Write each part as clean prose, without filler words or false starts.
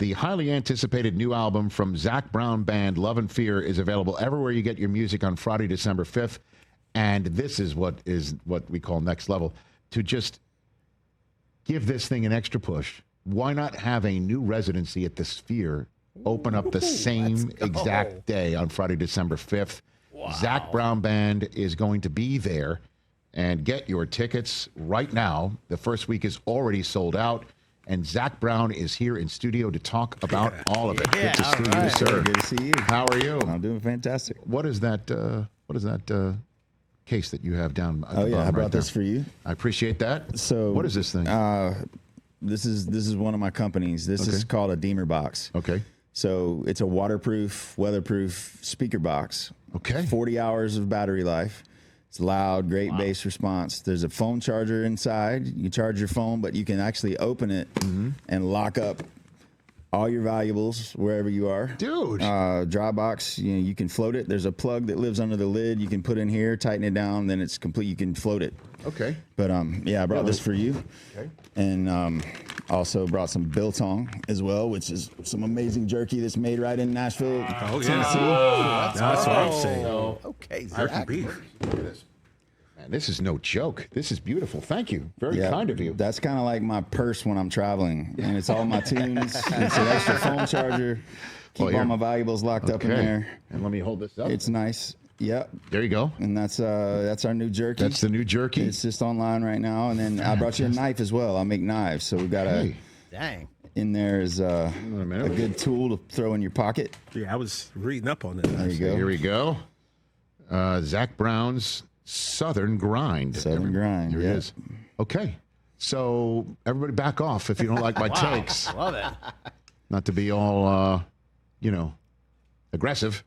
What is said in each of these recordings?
The highly anticipated new album from Zac Brown Band, Love and Fear, is available everywhere you get your music on Friday, December 5th. And this is what we call next level. To just give this thing an extra push, why not have a new residency at the Sphere open up the same exact day on Friday, December 5th? Wow. Zac Brown Band is going to be there. And get your tickets right now. The first week is already sold out. And Zac Brown is here in studio to talk about all of it. Yeah, good to see you, sir. Good to see you. How are you? I'm doing fantastic. What is that case that you have down at the bottom I brought right this there? for you. I appreciate that. So what is this thing? This is one of my companies. This is called a Deemer box. Okay. So it's a waterproof, weatherproof speaker box. Okay. 40 hours of battery life. It's loud, great bass response. There's a phone charger inside. You charge your phone, but you can actually open it and lock up all your valuables wherever you are. Dude. Dropbox, you can float it. There's a plug that lives under the lid. You can put in here, tighten it down, then it's complete. You can float it. Okay. But I brought this for you. Okay. And also brought some biltong as well, which is some amazing jerky that's made right in Nashville, Tennessee. That's what I'm saying. Okay, Jerky beef. Look at this. Man, this is no joke. This is beautiful. Thank you. Very kind of you. That's kind of like my purse when I'm traveling, and it's all my tunes. It's an extra phone charger. Keep all my valuables locked up in there. And let me hold this up. It's nice. Yep. There you go. And that's our new jerky. That's the new jerky. It's just online right now. And then I brought you a knife as well. I make knives, so we got Dang. in there is a good tool to throw in your pocket. Yeah, I was reading up on it. There you go. Here we go. Zac Brown's Southern Grind. Southern Grind. Here it is. Okay. So everybody back off if you don't like my takes. Love it. Not to be all, aggressive,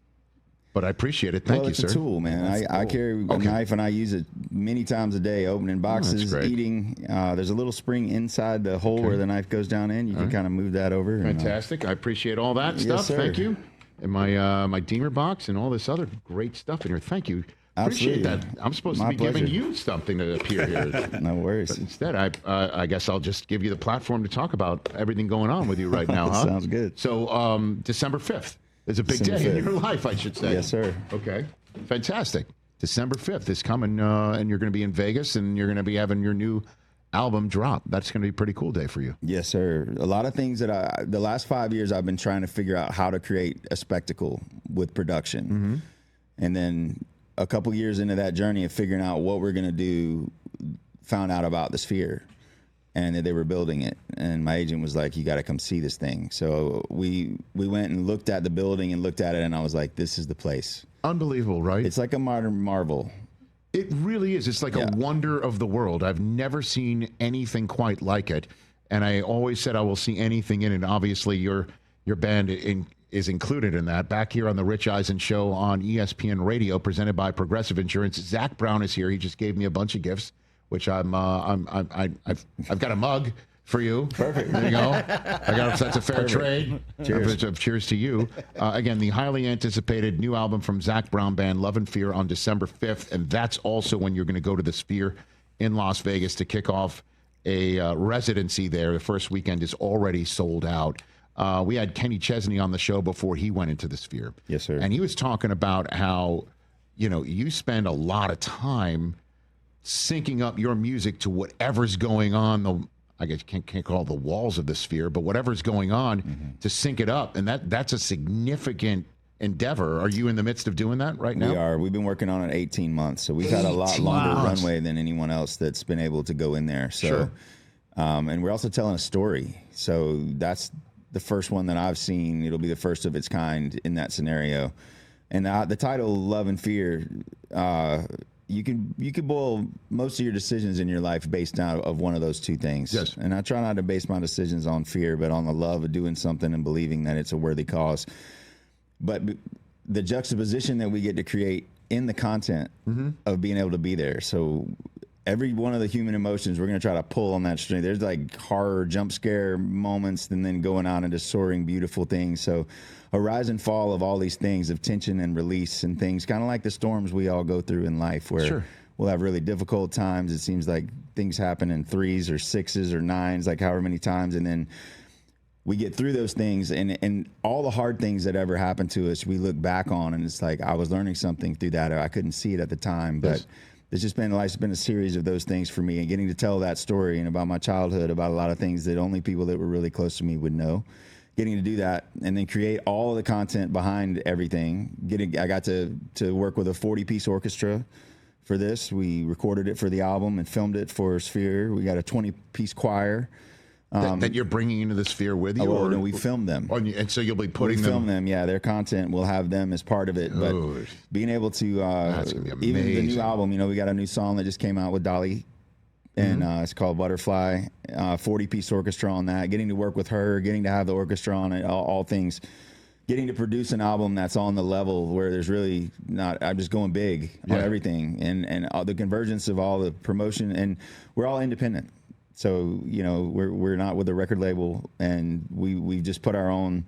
but I appreciate it. Thank you, it's sir. a tool, man. I carry a knife and I use it many times a day, opening boxes, eating. There's a little spring inside the hole where the knife goes down in. You can kind of move that over. Fantastic. I appreciate all that stuff. Yes, sir. Thank you. And my Deemer box and all this other great stuff in here. Thank you. Appreciate that. I'm supposed to be giving you something to appear here. No worries. But instead, I guess I'll just give you the platform to talk about everything going on with you right now, huh? Sounds good. So December 5th is a big day in your life, I should say. Yes, sir. Okay. Fantastic. December 5th is coming, and you're going to be in Vegas, and you're going to be having your new album drop. That's going to be a pretty cool day for you. Yes, sir. A lot of things that the last 5 years I've been trying to figure out how to create a spectacle with production. And then a couple years into that journey of figuring out what we're going to do, found out about the Sphere and that they were building it. And my agent was like, you got to come see this thing. So we went and looked at the building and looked at it, and I was like, this is the place. Unbelievable, right? It's like a modern marvel. It really is. It's like a wonder of the world. I've never seen anything quite like it. And I always said I will see anything in it. Obviously, your band is included in that. Back here on the Rich Eisen Show on ESPN Radio, presented by Progressive Insurance. Zac Brown is here. He just gave me a bunch of gifts, which I've got a mug for you. Perfect. There you go. That's a fair trade. Cheers. Cheers to you. Again, the highly anticipated new album from Zac Brown Band, Love and Fear, on December 5th. And that's also when you're going to go to the Sphere in Las Vegas to kick off a residency there. The first weekend is already sold out. We had Kenny Chesney on the show before he went into the Sphere. Yes, sir. And he was talking about how, you spend a lot of time syncing up your music to whatever's going on. I guess you can't call it the walls of the Sphere, but whatever's going on to sync it up. And that's a significant endeavor. Are you in the midst of doing that right now? We are. We've been working on it 18 months. So we've had a lot longer runway than anyone else that's been able to go in there. So, and we're also telling a story. So that's the first one that I've seen. It'll be the first of its kind in that scenario. And the title, Love and Fear, you can boil most of your decisions in your life based out of one of those two things. Yes. And I try not to base my decisions on fear, but on the love of doing something and believing that it's a worthy cause. But the juxtaposition that we get to create in the content of being able to be there. So every one of the human emotions, we're going to try to pull on that string. There's like horror, jump scare moments, and then going on into soaring, beautiful things. So a rise and fall of all these things of tension and release and things, kind of like the storms we all go through in life where we'll have really difficult times. It seems like things happen in 3s or 6s or 9s, like however many times. And then we get through those things, and all the hard things that ever happened to us, we look back on, and it's like I was learning something through that. I couldn't see it at the time, but Yes. it's just been life's been a series of those things for me, and getting to tell that story and about my childhood, about a lot of things that only people that were really close to me would know. Getting to do that and then create all the content behind everything. I got to work with a 40-piece orchestra for this. We recorded it for the album and filmed it for Sphere. We got a 20-piece choir. That you're bringing into the Sphere with you? Oh, or no, we filmed them. And so you'll be putting We them... film them, yeah. Their content, we'll have them as part of it. But Dude. being able to, That's gonna be even the amazing. new album, we got a new song that just came out with Dolly, and it's called Butterfly. 40-piece orchestra on that. Getting to work with her, getting to have the orchestra on it, all things. Getting to produce an album that's on the level where there's really not, I'm just going big on everything. And all the convergence of all the promotion, and we're all independent. So, we're not with a record label, and we've just put our own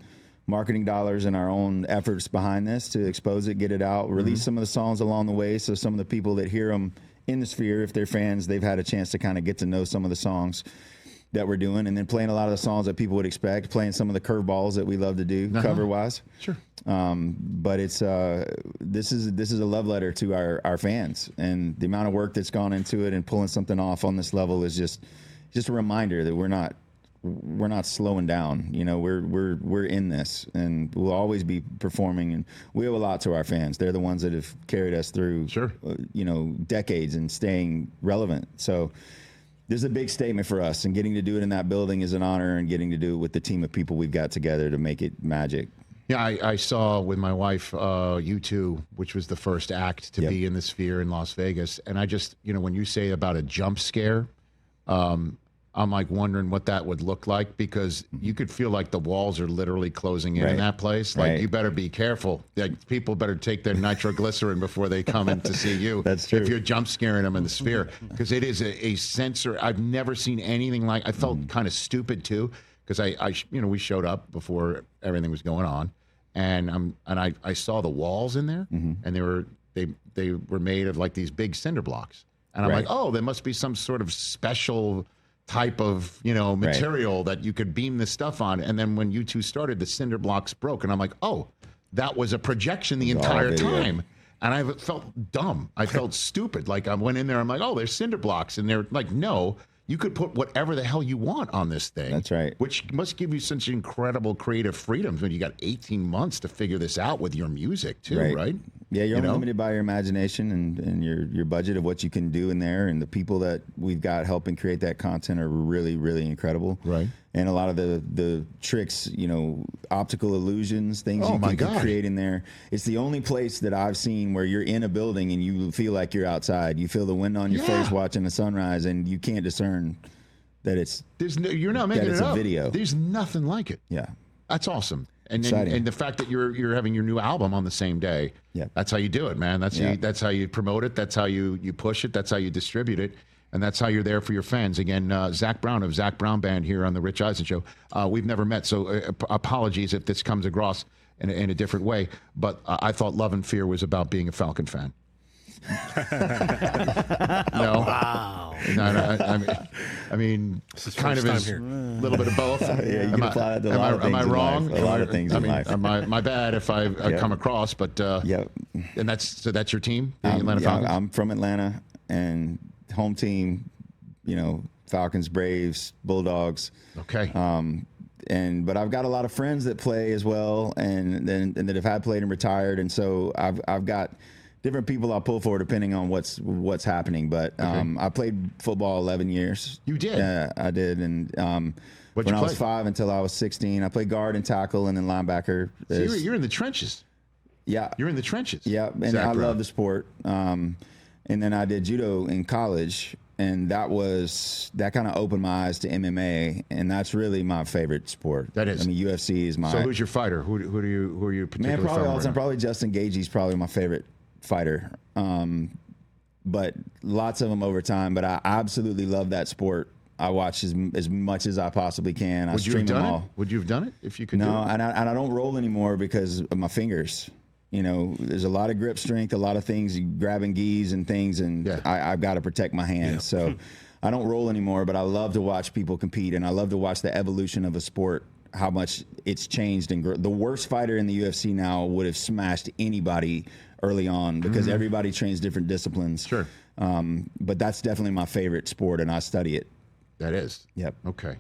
marketing dollars and our own efforts behind this to expose it, get it out, release some of the songs along the way. So some of the people that hear them in the Sphere, if they're fans, they've had a chance to kind of get to know some of the songs that we're doing, and then playing a lot of the songs that people would expect, playing some of the curveballs that we love to do cover wise. Sure. But it's this is a love letter to our fans, and the amount of work that's gone into it and pulling something off on this level is just a reminder that we're not slowing down. We're in this, and we'll always be performing, and we owe a lot to our fans. They're the ones that have carried us through decades and staying relevant. So this is a big statement for us, and getting to do it in that building is an honor, and getting to do it with the team of people we've got together to make it magic. Yeah, I saw with my wife U2, which was the first act to be in the Sphere in Las Vegas. And I just, when you say about a jump scare, I'm like wondering what that would look like, because you could feel like the walls are literally closing in that place. Like, you better be careful. Like, people better take their nitroglycerin before they come in to see you. That's true. If you're jump scaring them in the Sphere, because it is a sensor. I've never seen anything like. I felt kind of stupid too, because we showed up before everything was going on, and I saw the walls in there, and they were made of like these big cinder blocks, and I'm like, oh, there must be some sort of special type of material that you could beam this stuff on. And then when U2 started, the cinder blocks broke, and I'm like, oh, that was a projection the entire time. And I felt dumb. I felt stupid. Like, I went in there, I'm like, oh, there's cinder blocks, and they're like, no, you could put whatever the hell you want on this thing. That's right. Which must give you such incredible creative freedoms when you got 18 months to figure this out with your music too, right? Yeah, you're only limited by your imagination and your budget of what you can do in there, and the people that we've got helping create that content are really, really incredible. Right. And a lot of the tricks, optical illusions, things you can create in there. It's the only place that I've seen where you're in a building and you feel like you're outside. You feel the wind on your face watching the sunrise, and you can't discern that you're not making it up. A video. There's nothing like it. Yeah. That's awesome. And the fact that you're having your new album on the same day, that's how you do it, man. That's how you promote it. That's how you push it. That's how you distribute it. And that's how you're there for your fans. Again, Zac Brown of Zac Brown Band here on the Rich Eisen Show. We've never met, so apologies if this comes across in a different way. But I thought Love and Fear was about being a Falcon fan. No. Wow. No, I mean kind of is a little bit of both. Yeah, you can apply that to a lot of things. Am I wrong? A lot of things in life. My bad if I come across, but and that's your team, the Atlanta Falcons? I'm from Atlanta, and home team, Falcons, Braves, Bulldogs. Okay. But I've got a lot of friends that play as well, and that have had played and retired, and so I've got different people I'll pull for depending on what's happening. But I played football 11 years. You did? Yeah, I did. And when I was 5 until I was 16, I played guard and tackle, and then linebacker. So you're in the trenches. Yeah. You're in the trenches. Yeah, and I love the sport. And then I did judo in college, and that kind of opened my eyes to MMA, and that's really my favorite sport. That is. I mean, UFC is my. So who's your fighter? Who are you particularly? Man, probably all the time. Probably Justin Gaethje's probably my favorite fighter. But lots of them over time. But I absolutely love that sport. I watch as much as I possibly can. I stream them all. Would you have done it if you could? No, do it? and I don't roll anymore because of my fingers. There's a lot of grip strength, a lot of things, grabbing gis and things, and I've got to protect my hands. So I don't roll anymore, but I love to watch people compete, and I love to watch the evolution of a sport, how much it's changed. And the worst fighter in the UFC now would have smashed anybody early on because everybody trains different disciplines. Sure. But that's definitely my favorite sport, and I study it. That is. Yep. Okay.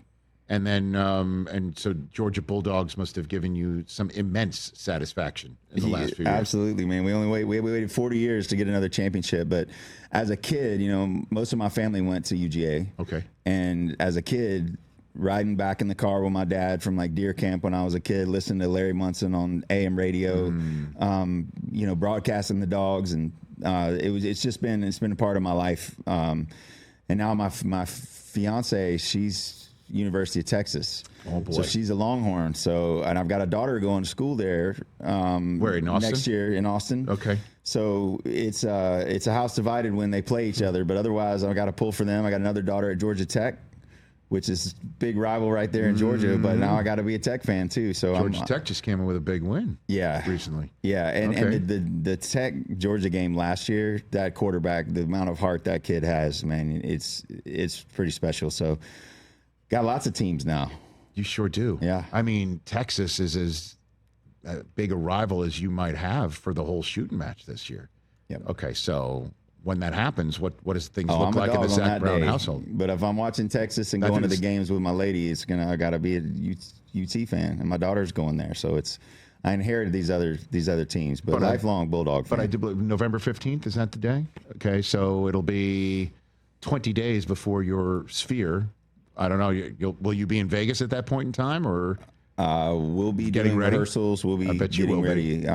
And then, and so Georgia Bulldogs must have given you some immense satisfaction in the last few years. Absolutely, man. We waited 40 years to get another championship. But as a kid, most of my family went to UGA. Okay. And as a kid, riding back in the car with my dad from like deer camp when I was a kid, listening to Larry Munson on AM radio, broadcasting the dogs, and it's been a part of my life. And now my fiance, she's University of Texas. Oh boy! So she's a Longhorn. And I've got a daughter going to school there. Where, in Austin? Next year in Austin. Okay. So it's a house divided when they play each other, but otherwise I got to pull for them. I got another daughter at Georgia Tech, which is big rival right there in Georgia. But now I got to be a Tech fan too. So Georgia Tech just came in with a big win. Yeah. Recently. Yeah, and the Tech Georgia game last year, that quarterback, the amount of heart that kid has, man, it's pretty special. So got lots of teams now. You sure do. Yeah. I mean, Texas is as big a rival as you might have for the whole shooting match this year. Yep. Okay, so when that happens, what does things I'm look a like in the dog on Zac that Brown day. household? But if I'm watching Texas and I going to think the games with my lady, I got to be a UT fan, and my daughter's going there. So I inherited these other teams, but lifelong Bulldog fan. But I do believe November 15th, is that the day? Okay, so it'll be 20 days before your Sphere. I don't know. Will you be in Vegas at that point in time, or we'll be getting doing ready? rehearsals. We'll be I bet you getting will ready. be.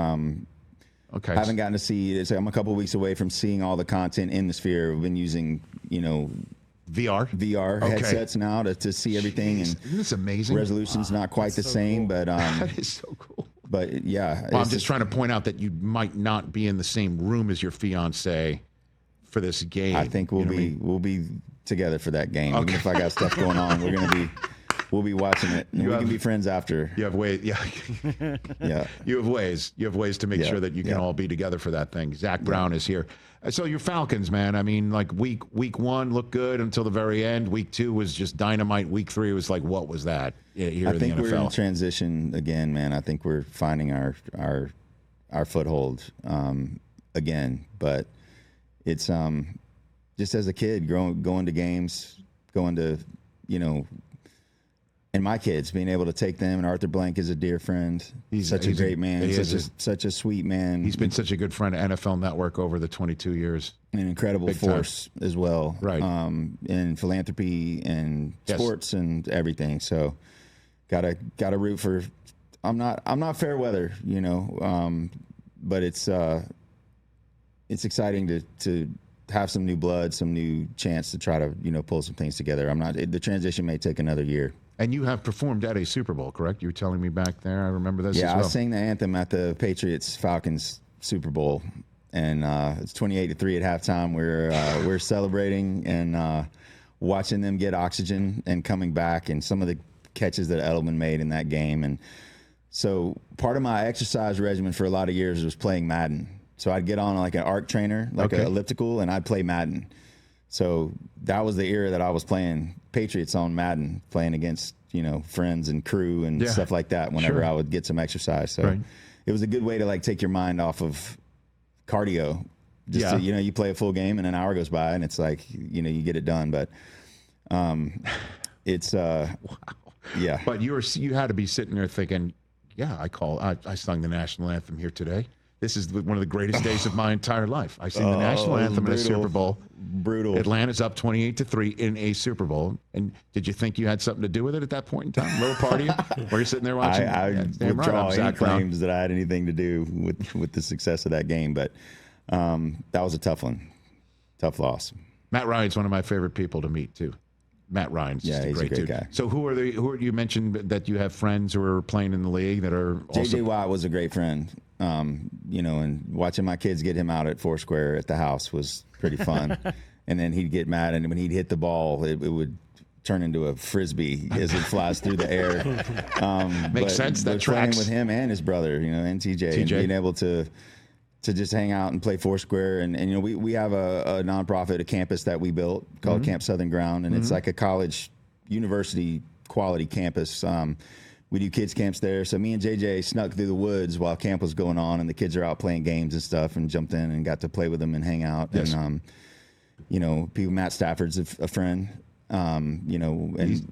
Okay. I haven't gotten to see it. I'm a couple of weeks away from seeing all the content in the Sphere. We've been using, VR headsets now to see everything. Jeez, And isn't this amazing? resolution's not quite the same, but That is so cool. but yeah. Well, I'm just trying to point out that you might not be in the same room as your fiance for this game. I think we'll be together for that game. Okay. Even if I got stuff going on, we'll be watching it. And we can be friends after. You have ways, yeah. Yeah. You have ways to make sure that you can all be together for that thing. Zac Brown is here. So your Falcons, man. I mean, like week one looked good until the very end. Week 2 was just dynamite. Week 3 was like, what was that? Here I in the think NFL. we're in transition again, man. I think we're finding our foothold again. But it's just as a kid, going to games, going to, and my kids, being able to take them, and Arthur Blank is a dear friend. He's such a great man, such a sweet man. He's been such a good friend to NFL Network over the 22 years. An incredible force as well, right? In philanthropy and sports and everything. So, gotta root for. I'm not fair weather, but it's exciting to have some new blood, some new chance to try to pull some things together. The transition may take another year. And you have performed at a Super Bowl, correct? You were telling me back there. I remember this. Yeah, as well. I sang the anthem at the Patriots Falcons Super Bowl, and it's 28-3 at halftime. We're celebrating and watching them get oxygen and coming back, and some of the catches that Edelman made in that game. And so part of my exercise regimen for a lot of years was playing Madden. So I'd get on like an arc trainer, like an elliptical, and I'd play Madden. So that was the era that I was playing Patriots on Madden, playing against, friends and crew and stuff like that whenever I would get some exercise. So it was a good way to like take your mind off of cardio. Just to, you play a full game and an hour goes by and it's like, you get it done. But it's yeah. But you had to be sitting there thinking, I sung the national anthem here today. This is one of the greatest days of my entire life. I sing the national anthem in a Super Bowl. Brutal. Atlanta's up 28-3 in a Super Bowl. And did you think you had something to do with it at that point in time? A little part of you? Were you sitting there watching? I withdraw any claims that I had anything to do with the success of that game. But that was a tough one. Tough loss. Matt Ryan's one of my favorite people to meet, too. Matt Ryan's just a great dude. Guy. So who are you mentioned that you have friends who are playing in the league that are also... J.J. Watt was a great friend. And watching my kids get him out at Foursquare at the house was pretty fun. And then he'd get mad, and when he'd hit the ball, it would turn into a frisbee as it flies through the air. Makes sense. That tracks. Playing with him and his brother, and TJ, and being able to just hang out and play Foursquare. And we have a nonprofit, a campus that we built called Camp Southern Ground, and it's like a college, university quality campus. We do kids camps there. So me and JJ snuck through the woods while camp was going on, and the kids are out playing games and stuff, and jumped in and got to play with them and hang out. Yes. And people. Matt Stafford's a friend. And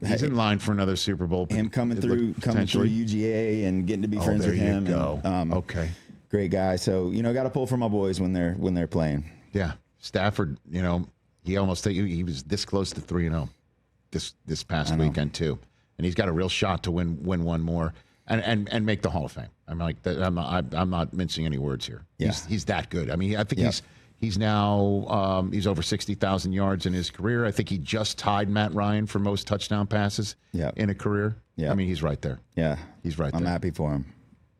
He's in line for another Super Bowl. him coming through UGA and getting to be friends there with you him. go. And, Okay. great guy. So got to pull for my boys when they're playing. Yeah, Stafford. He was this close to 3-0 this past weekend too, and he's got a real shot to win one more and make the Hall of Fame. I'm not mincing any words here. Yeah. He's that good. I mean, I think he's now he's over 60,000 yards in his career. I think he just tied Matt Ryan for most touchdown passes in a career. Yeah. I mean, he's right there. Yeah, He's right there. I'm happy for him.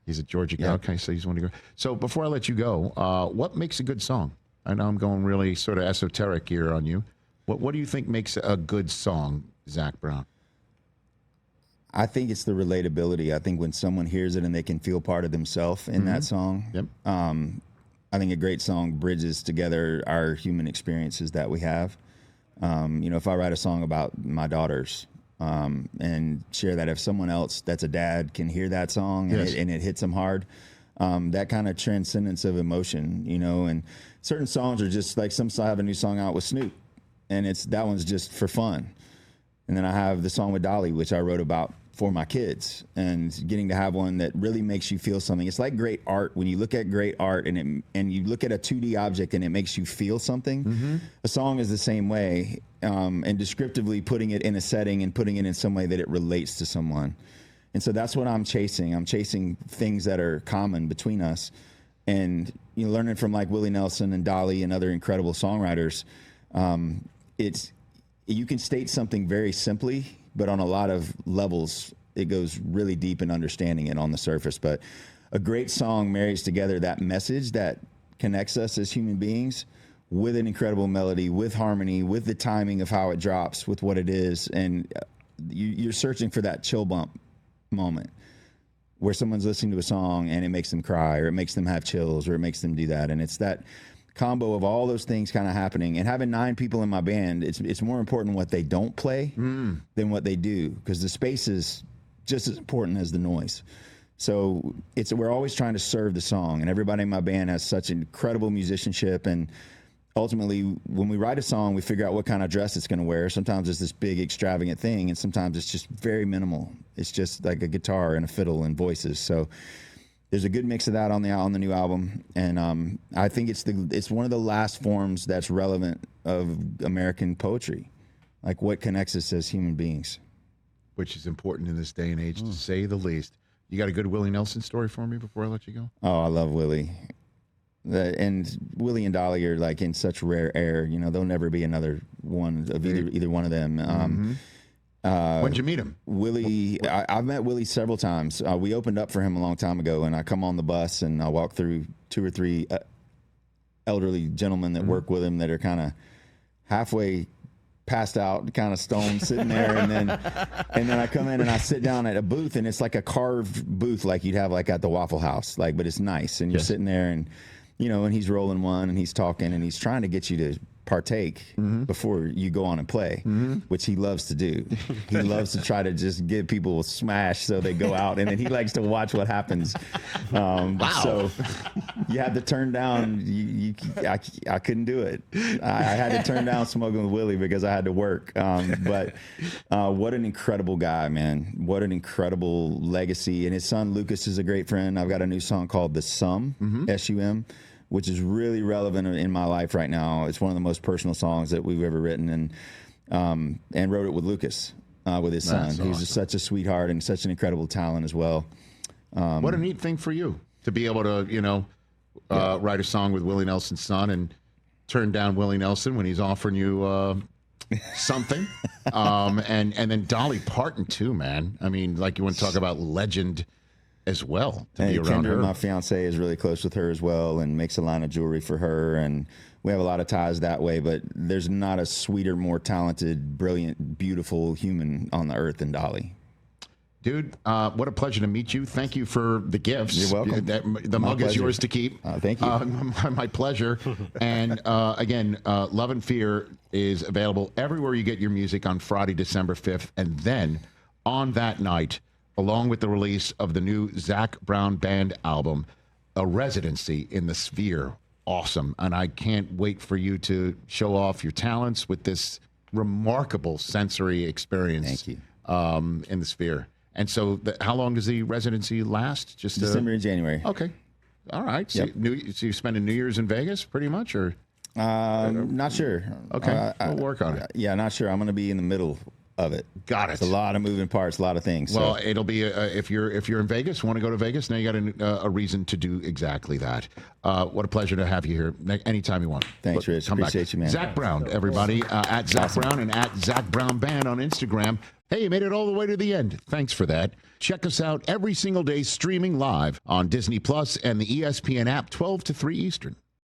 He's a Georgia guy. Okay, so he's one to go. So before I let you go, what makes a good song? I know I'm going really sort of esoteric here on you. What do you think makes a good song, Zac Brown? I think it's the relatability. I think when someone hears it and they can feel part of themselves in that song. Yep. I think a great song bridges together our human experiences that we have. If I write a song about my daughters and share that, if someone else that's a dad can hear that song and it hits them hard, that kind of transcendence of emotion, and certain songs are just like, I have a new song out with Snoop, and that one's just for fun. And then I have the song with Dolly, which I wrote about for my kids, and getting to have one that really makes you feel something. It's like great art. When you look at great art and you look at a 2D object and it makes you feel something, a song is the same way, and descriptively putting it in a setting and putting it in some way that it relates to someone. And so that's what I'm chasing. I'm chasing things that are common between us, and learning from like Willie Nelson and Dolly and other incredible songwriters. You can state something very simply, but on a lot of levels, it goes really deep in understanding it on the surface. But a great song marries together that message that connects us as human beings with an incredible melody, with harmony, with the timing of how it drops, with what it is. And you're searching for that chill bump moment where someone's listening to a song and it makes them cry, or it makes them have chills, or it makes them do that. And it's that combo of all those things kind of happening. And having 9 people in my band, it's more important what they don't play than what they do, because the space is just as important as the noise. So we're always trying to serve the song, and everybody in my band has such incredible musicianship. And ultimately, when we write a song, we figure out what kind of dress it's going to wear. Sometimes it's this big extravagant thing, and sometimes it's just very minimal. It's just like a guitar and a fiddle and voices. So there's a good mix of that on the new album, and I think it's one of the last forms that's relevant of American poetry, like what connects us as human beings. Which is important in this day and age, to say the least. You got a good Willie Nelson story for me before I let you go? Oh, I love Willie. And Willie and Dolly are like in such rare air. There'll never be another one of either one of them. When'd you meet him? Willie, I've met Willie several times. We opened up for him a long time ago, and I come on the bus and I walk through 2 or 3 elderly gentlemen that work with him that are kind of halfway passed out, kind of stoned, sitting there, and then I come in and I sit down at a booth, and it's like a carved booth like you'd have like at the Waffle House, but it's nice, and you're sitting there, and and he's rolling one, and he's talking, and he's trying to get you to partake before you go on and play, which he loves to do. He loves to try to just give people a smash so they go out, and then he likes to watch what happens. So you had to turn down. I couldn't do it. I had to turn down smoking with Willie because I had to work. But what an incredible guy, man! What an incredible legacy. And his son Lucas is a great friend. I've got a new song called "The Sum," SUM, which is really relevant in my life right now. It's one of the most personal songs that we've ever written, and wrote it with Lucas, with his son, who's just such a sweetheart and such an incredible talent as well. What a neat thing for you to be able to, write a song with Willie Nelson's son and turn down Willie Nelson when he's offering you something. And then Dolly Parton too, man. I mean, like, you want to talk about legend as well, to be around Kendra, her. my fiance, is really close with her as well and makes a line of jewelry for her, and we have a lot of ties that way, but there's not a sweeter, more talented, brilliant, beautiful human on the earth than Dolly. Dude, what a pleasure to meet you. Thank you for the gifts. You're welcome. The mug is yours to keep. Thank you. My pleasure. And again, Love and Fear is available everywhere you get your music on Friday, December 5th. And then on that night, along with the release of the new Zac Brown Band album, A Residency in the Sphere. Awesome. And I can't wait for you to show off your talents with this remarkable sensory experience. Thank you. In the Sphere. And so how long does the residency last? Just December and January. Okay. All right. So, Yep. so you're spending New Year's in Vegas pretty much, or? Not sure. Okay. We'll work on it. Yeah, not sure. I'm going to be in the middle of it. Got it. It's a lot of moving parts, a lot of things. Well, so. it'll be if you're in Vegas, want to go to Vegas, now you got a reason to do exactly that. What a pleasure to have you here. Anytime you want. Thanks, Rich. Appreciate you, man. Zac Brown, everybody, at Zac Brown and at Zac Brown Band on Instagram. Hey, you made it all the way to the end. Thanks for that. Check us out every single day streaming live on Disney Plus and the ESPN app, 12 to 3 Eastern.